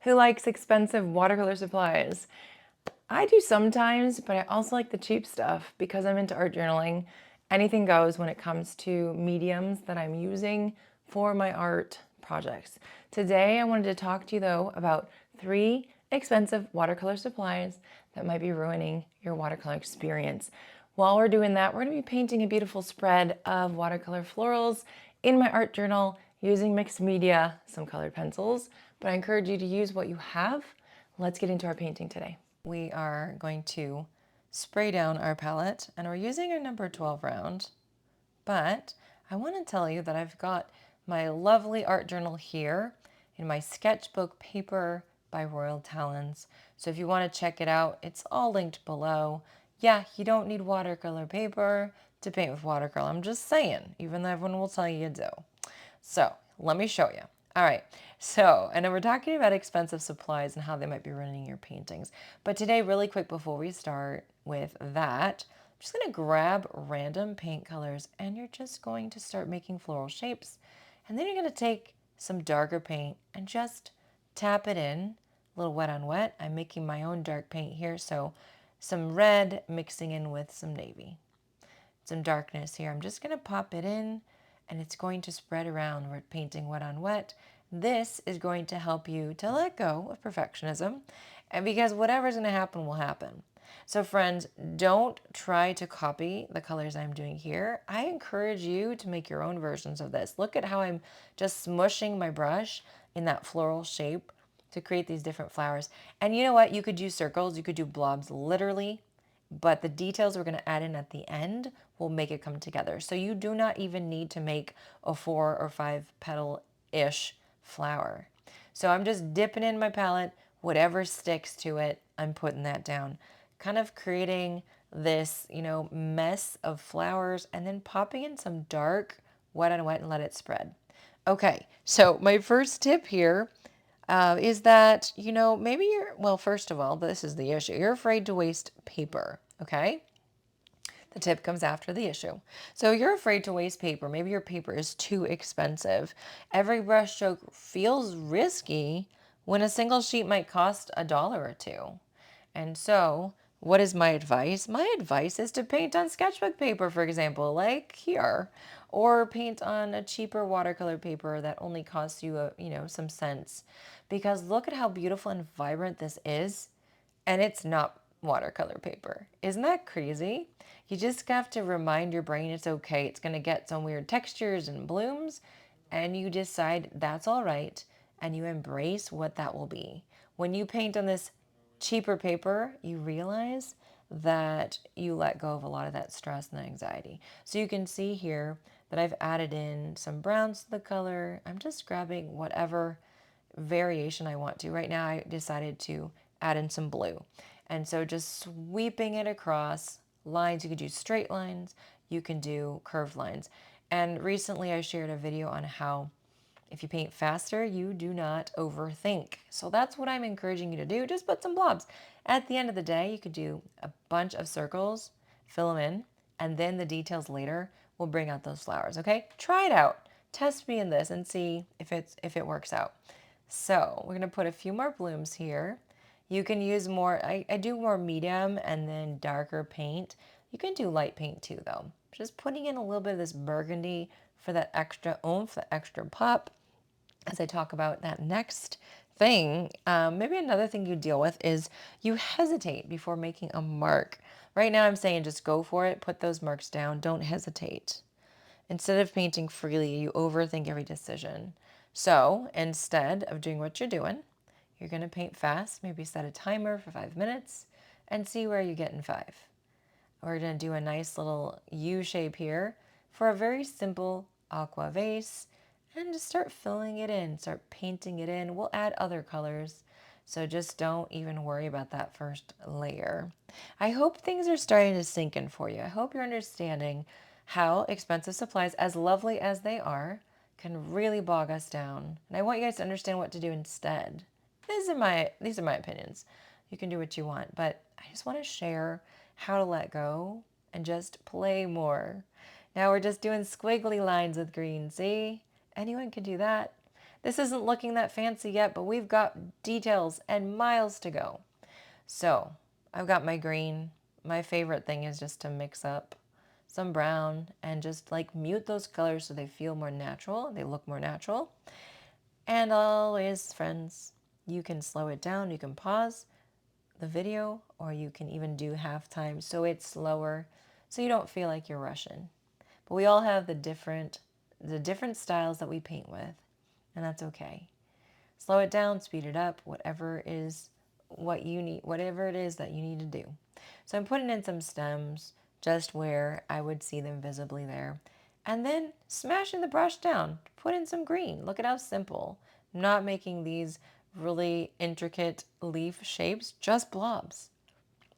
Who likes expensive watercolor supplies? I do sometimes, but I also like the cheap stuff because I'm into art journaling. Anything goes when it comes to mediums that I'm using for my art projects. Today, I wanted to talk to you though about 3 expensive watercolor supplies that might be ruining your watercolor experience. While we're doing that, we're going to be painting a beautiful spread of watercolor florals in my art journal using mixed media, some colored pencils, but I encourage you to use what you have. Let's get into our painting today. We are going to spray down our palette, and we're using our number 12 round, but I want to tell you that I've got my lovely art journal here in my sketchbook paper by Royal Talons. So if you want to check it out, it's all linked below. Yeah, you don't need watercolor paper to paint with watercolor. I'm just saying, even though everyone will tell you you do. So let me show you. All right, so I know we're talking about expensive supplies and how they might be ruining your paintings. But today, really quick before we start with that, I'm just gonna grab random paint colors and you're just going to start making floral shapes. And then you're gonna take some darker paint and just tap it in, a little wet on wet. I'm making my own dark paint here, so some red mixing in with some navy. Some darkness here. I'm just going to pop it in and it's going to spread around. We're painting wet on wet. This is going to help you to let go of perfectionism, and because whatever's going to happen will happen. So friends, don't try to copy the colors I'm doing here. I encourage you to make your own versions of this. Look at how I'm just smushing my brush in that floral shape to create these different flowers. And you know what? You could use circles, you could do blobs, literally, but the details we're going to add in at the end will make it come together. So you do not even need to make a 4 or 5 petal-ish flower. So I'm just dipping in my palette, whatever sticks to it, I'm putting that down. Kind of creating this, mess of flowers and then popping in some dark wet on wet and let it spread. Okay, so my first tip here is that, maybe well, first of all, this is the issue. You're afraid to waste paper, okay? The tip comes after the issue. So you're afraid to waste paper. Maybe your paper is too expensive. Every brush stroke feels risky when a single sheet might cost $1 or $2. And so, what is my advice? My advice is to paint on sketchbook paper, for example, like here, or paint on a cheaper watercolor paper that only costs you, some cents. Because look at how beautiful and vibrant this is, and it's not watercolor paper. Isn't that crazy? You just have to remind your brain it's okay. It's going to get some weird textures and blooms, and you decide that's all right, and you embrace what that will be. When you paint on this cheaper paper, you realize that you let go of a lot of that stress and anxiety. So you can see here that I've added in some browns to the color. I'm just grabbing whatever variation I want to. Right now I decided to add in some blue. And so just sweeping it across lines. You could do straight lines, you can do curved lines. And recently I shared a video on how if you paint faster, you do not overthink. So that's what I'm encouraging you to do. Just put some blobs. At the end of the day, you could do a bunch of circles, fill them in, and then the details later will bring out those flowers, okay? Try it out. Test me in this and see if it works out. So we're gonna put a few more blooms here. You can use more, I do more medium and then darker paint. You can do light paint too though. Just putting in a little bit of this burgundy for that extra oomph, that extra pop. As I talk about that next thing, maybe another thing you deal with is you hesitate before making a mark. Right now I'm saying just go for it, put those marks down, don't hesitate. Instead of painting freely, you overthink every decision. So instead of doing what you're doing, you're going to paint fast, maybe set a timer for 5 minutes and see where you get in 5. We're going to do a nice little U shape here for a very simple aqua vase and just start filling it in, start painting it in. We'll add other colors, so just don't even worry about that first layer. I hope things are starting to sink in for you. I hope you're understanding how expensive supplies, as lovely as they are, can really bog us down. And I want you guys to understand what to do instead. These are my opinions. You can do what you want, but I just want to share how to let go and just play more. Now we're just doing squiggly lines with green. See? Anyone can do that. This isn't looking that fancy yet, but we've got details and miles to go. So I've got my green. My favorite thing is just to mix up some brown and just like mute those colors so they feel more natural, they look more natural. And always, friends, you can slow it down, you can pause the video, or you can even do halftime so it's slower so you don't feel like you're rushing. But we all have the different styles that we paint with, and that's okay. Slow it down, speed it up, whatever is what you need, whatever it is that you need to do. So I'm putting in some stems just where I would see them visibly there. And then smashing the brush down, put in some green. Look at how simple. I'm not making these really intricate leaf shapes, just blobs.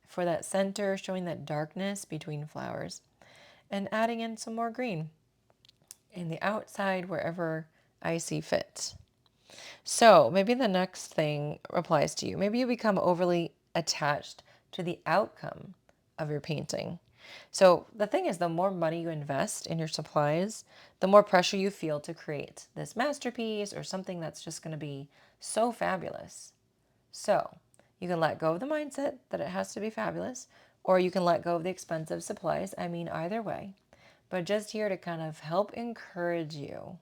For that center, showing that darkness between flowers. And adding in some more green in the outside wherever I see fit. So maybe the next thing applies to you. Maybe you become overly attached to the outcome of your painting. So the thing is, the more money you invest in your supplies, the more pressure you feel to create this masterpiece or something that's just going to be so fabulous. So you can let go of the mindset that it has to be fabulous, or you can let go of the expensive supplies. I mean, either way. But just here to kind of help encourage you.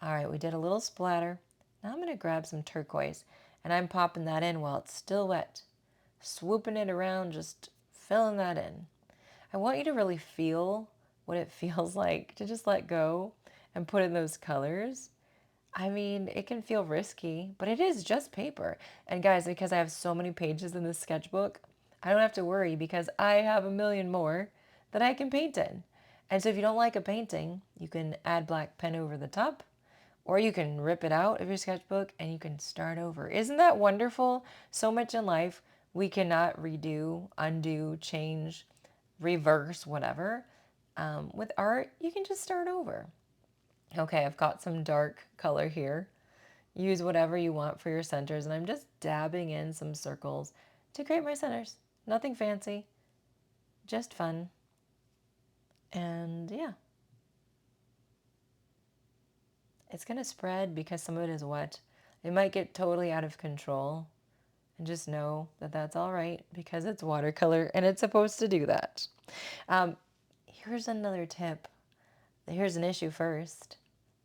All right, we did a little splatter. Now I'm going to grab some turquoise, and I'm popping that in while it's still wet. Swooping it around, just filling that in. I want you to really feel what it feels like to just let go and put in those colors. I mean, it can feel risky, but it is just paper. And guys, because I have so many pages in this sketchbook, I don't have to worry because I have a million more that I can paint in. And so if you don't like a painting, you can add black pen over the top, or you can rip it out of your sketchbook and you can start over. Isn't that wonderful? So much in life we cannot redo, undo, change, reverse, whatever. With art, you can just start over. Okay, I've got some dark color here. Use whatever you want for your centers, and I'm just dabbing in some circles to create my centers. Nothing fancy, just fun. And yeah, it's going to spread because some of it is wet. It might get totally out of control, and just know that that's all right because it's watercolor and it's supposed to do that. Here's another tip. Here's an issue first.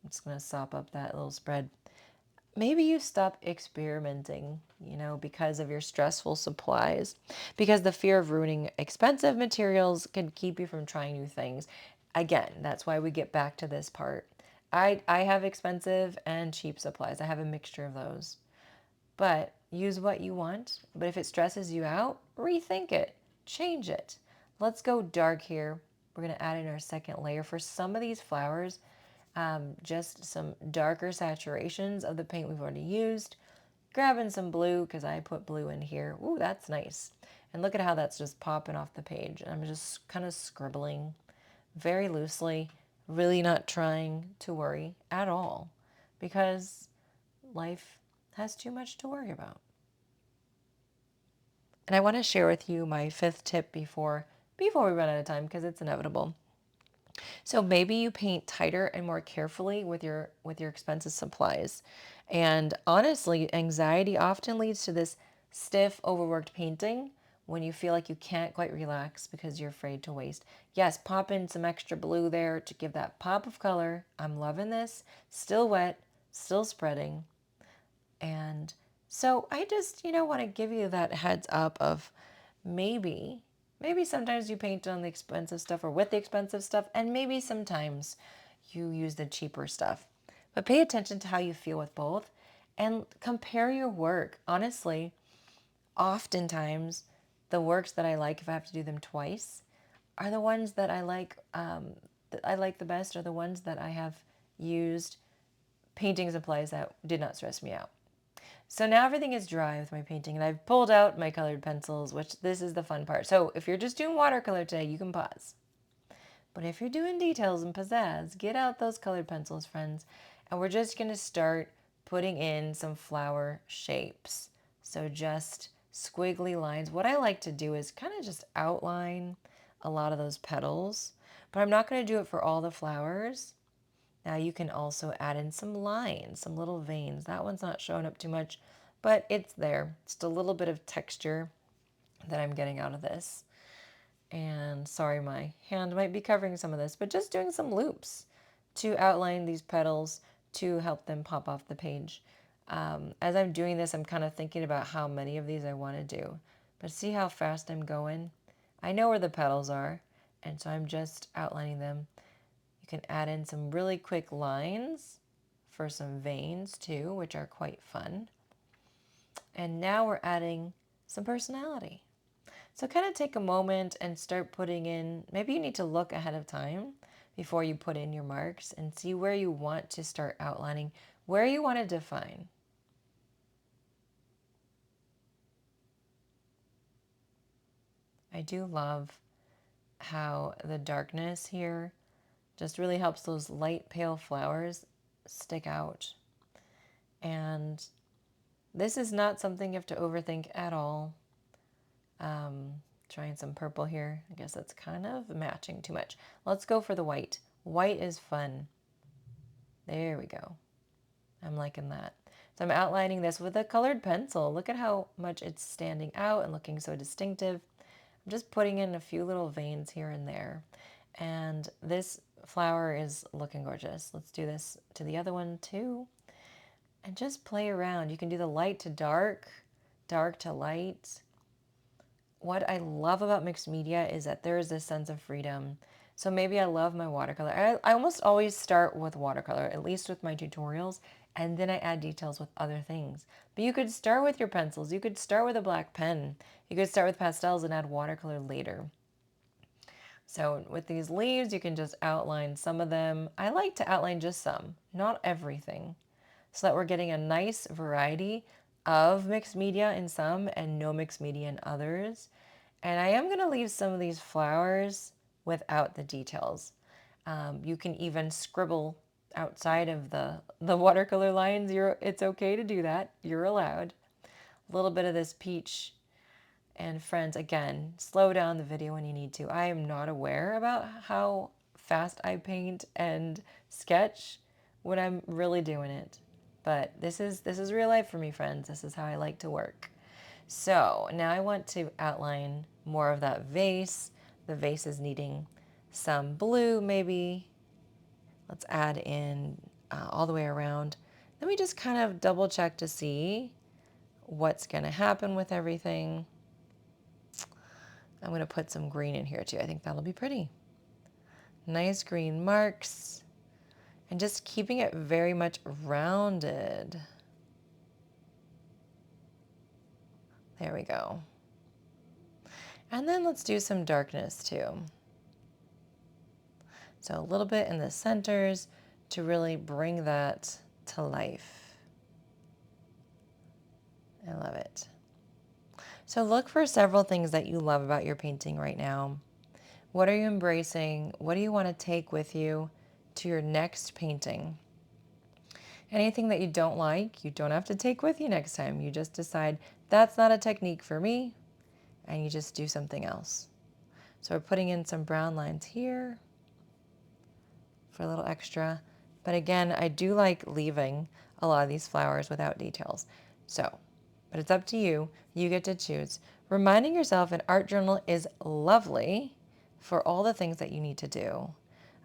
I'm just going to sop up that little spread. Maybe you stop experimenting, because of your stressful supplies, because the fear of ruining expensive materials can keep you from trying new things. Again, that's why we get back to this part. I have expensive and cheap supplies. I have a mixture of those. But use what you want. But if it stresses you out, rethink it, change it. Let's go dark here. We're going to add in our second layer for some of these flowers. Just some darker saturations of the paint we've already used. Grabbing some blue because I put blue in here. Ooh, that's nice. And look at how that's just popping off the page. I'm just kind of scribbling very loosely, really not trying to worry at all because life has too much to worry about. And I want to share with you my fifth tip before we run out of time because it's inevitable. So maybe you paint tighter and more carefully with your expensive supplies. And honestly, anxiety often leads to this stiff, overworked painting when you feel like you can't quite relax because you're afraid to waste. Yes, pop in some extra blue there to give that pop of color. I'm loving this. Still wet, still spreading. And so I just, want to give you that heads up of maybe sometimes you paint on the expensive stuff or with the expensive stuff, and maybe sometimes you use the cheaper stuff. But pay attention to how you feel with both and compare your work. Honestly, oftentimes the works that I like, if I have to do them twice, are the ones that I like the best, are the ones that I have used painting supplies that did not stress me out. So now everything is dry with my painting, and I've pulled out my colored pencils, which this is the fun part. So if you're just doing watercolor today, you can pause. But if you're doing details and pizzazz, get out those colored pencils, friends. And we're just going to start putting in some flower shapes. So just squiggly lines. What I like to do is kind of just outline a lot of those petals. But I'm not going to do it for all the flowers Now you can also add in some lines, some little veins. That one's not showing up too much, but it's there. Just a little bit of texture that I'm getting out of this. And sorry, my hand might be covering some of this, but just doing some loops to outline these petals to help them pop off the page. As I'm doing this, I'm kind of thinking about how many of these I want to do. But see how fast I'm going? I know where the petals are, and so I'm just outlining them. You can add in some really quick lines for some veins too, which are quite fun. And now we're adding some personality. So kind of take a moment and start putting in, maybe you need to look ahead of time before you put in your marks and see where you want to start outlining, where you want to define. I do love how the darkness here just really helps those light pale flowers stick out. And this is not something you have to overthink at all. Trying some purple here. I guess that's kind of matching too much. Let's go for the white. White is fun. There we go. I'm liking that. So I'm outlining this with a colored pencil. Look at how much it's standing out and looking so distinctive. I'm just putting in a few little veins here and there. And this flower is looking gorgeous. Let's do this to the other one too. And just play around. You can do the light to dark, dark to light. What I love about mixed media is that there is this sense of freedom. So maybe I love my watercolor. I almost always start with watercolor, at least with my tutorials, and then I add details with other things. But you could start with your pencils. You could start with a black pen. You could start with pastels and add watercolor later. So with these leaves, you can just outline some of them. I like to outline just some, not everything, so that we're getting a nice variety of mixed media in some and no mixed media in others. And I am going to leave some of these flowers without the details. You can even scribble outside of the watercolor lines. It's okay to do that. You're allowed. A little bit of this peach. And friends, again, slow down the video when you need to. I am not aware about how fast I paint and sketch when I'm really doing it. But this is real life for me, friends. This is how I like to work. So now I want to outline more of that vase. The vase is needing some blue, maybe. Let's add in all the way around. Then we just kind of double check to see what's going to happen with everything. I'm going to put some green in here too. I think that'll be pretty. Nice green marks. And just keeping it very much rounded. There we go. And then let's do some darkness too. So a little bit in the centers to really bring that to life. I love it. So look for several things that you love about your painting right now. What are you embracing? What do you want to take with you to your next painting? Anything that you don't like, you don't have to take with you next time. You just decide that's not a technique for me, and you just do something else. So we're putting in some brown lines here for a little extra. But again, I do like leaving a lot of these flowers without details. So, but it's up to you. You get to choose. Reminding yourself an art journal is lovely for all the things that you need to do.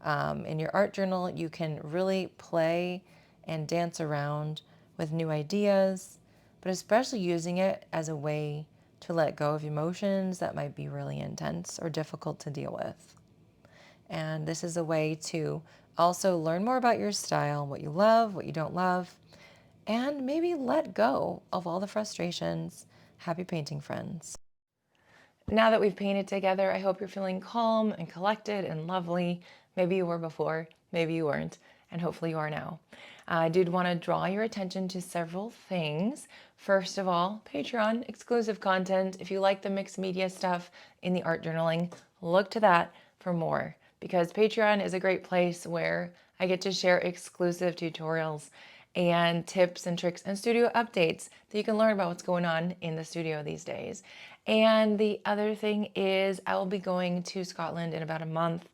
In your art journal, you can really play and dance around with new ideas, but especially using it as a way to let go of emotions that might be really intense or difficult to deal with. And this is a way to also learn more about your style, what you love, what you don't love, and maybe let go of all the frustrations. Happy painting, friends. Now that we've painted together, I hope you're feeling calm and collected and lovely. Maybe you were before, maybe you weren't, and hopefully you are now. I did want to draw your attention to several things. First of all, Patreon exclusive content. If you like the mixed media stuff in the art journaling, look to that for more, because Patreon is a great place where I get to share exclusive tutorials and tips and tricks and studio updates that you can learn about what's going on in the studio these days. And the other thing is I will be going to Scotland in about a month.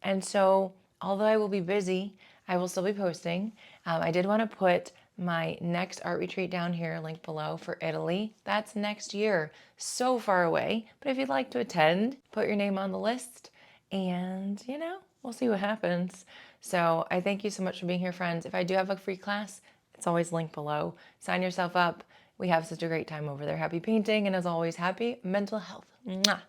And so although I will be busy, I will still be posting. I did want to put my next art retreat down here, link below, for Italy. That's next year, so far away. But if you'd like to attend, put your name on the list and, we'll see what happens. So I thank you so much for being here, friends. If I do have a free class, it's always linked below. Sign yourself up. We have such a great time over there. Happy painting, and as always, happy mental health. Mwah.